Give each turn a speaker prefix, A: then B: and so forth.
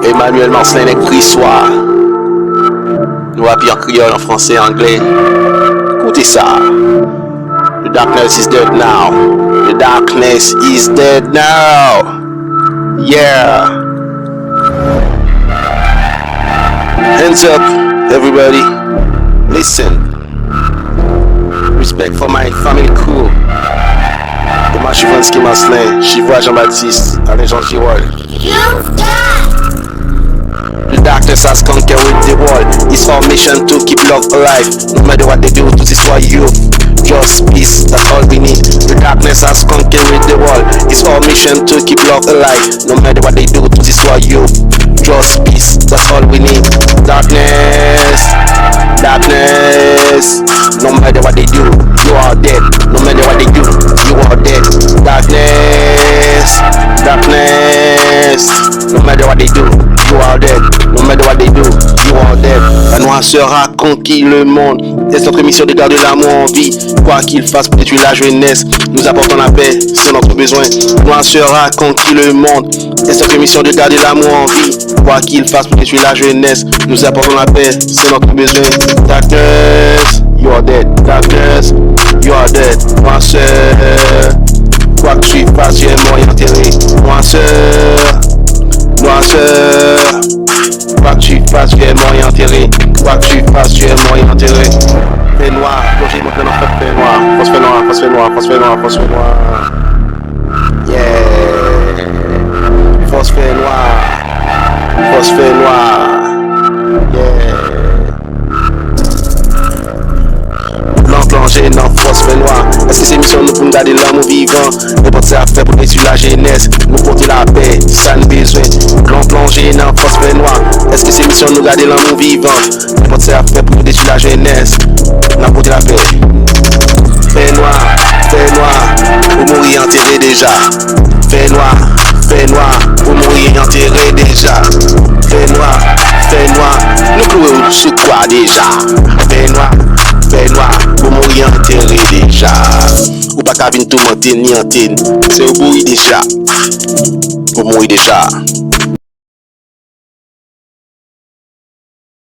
A: Emmanuel Marcelin est Grissois. Nous rappelons en créole, en français, en anglais. Écoutez ça. The darkness is dead now. The darkness is dead now. Yeah. Hands up, everybody. Listen. Respect for my family crew. Thomas Chivansky Marcelin, Chivois Jean-Baptiste, Alain Jean Girol. The darkness has conquered with the wall. It's our mission to keep love alive. No matter what they do, to destroy you. Just peace, that's all we need. The darkness has conquered with the wall. It's our mission to keep love alive. No matter what they do, to destroy you. Just peace, that's all we need. Darkness, darkness. No matter what they do, you are dead. No matter what they do, you are dead. Darkness, darkness. No matter what they do, you are dead. No matter what they do, you are dead. La noirceur a conquis le monde. C'est notre mission de garder l'amour en vie. Quoi qu'il fasse pour détruire la jeunesse, nous apportons la paix, c'est notre besoin. Noirceur a conquis le monde. C'est notre mission de garder l'amour en vie. Quoi qu'il fasse pour détruire la jeunesse, nous apportons la paix, c'est notre besoin. Darkness, you are dead. Darkness, you are dead. Noirceur, quoi que tu fasses, tu es mort et enterré. Noirceur, noirceur. Quoi que tu fasses, tu es mort et enterré. Quoi que tu fasses, tu es mort et enterré. Fait noir, plongez mon plein en fait noir. Force fait noir, force fait noir, force fait noir, force fait noir. Yeah. Force fait noir. Force fait noir. Yeah. Blanc plongé dans force fait noir. Est-ce que c'est mission nous pour nous garder l'amour vivant? N'importe ça à faire pour détruire la jeunesse. Nous porter la paix, ça nous besoin. Blanc plongé dans force fait noir. Est-ce que c'est mission nous garder l'amour vivant? N'importe ça à faire pour détruire la jeunesse. Nous porter la paix. Fait noir, pour mourir enterré déjà. Fait noir, pour mourir enterré déjà. Fait noir, nous courons sous quoi déjà? Fait noir, pour mourir enterré déjà. Ou pas qu'à venir tout monter ni antenne, c'est au bruit déjà. Pour mourir déjà.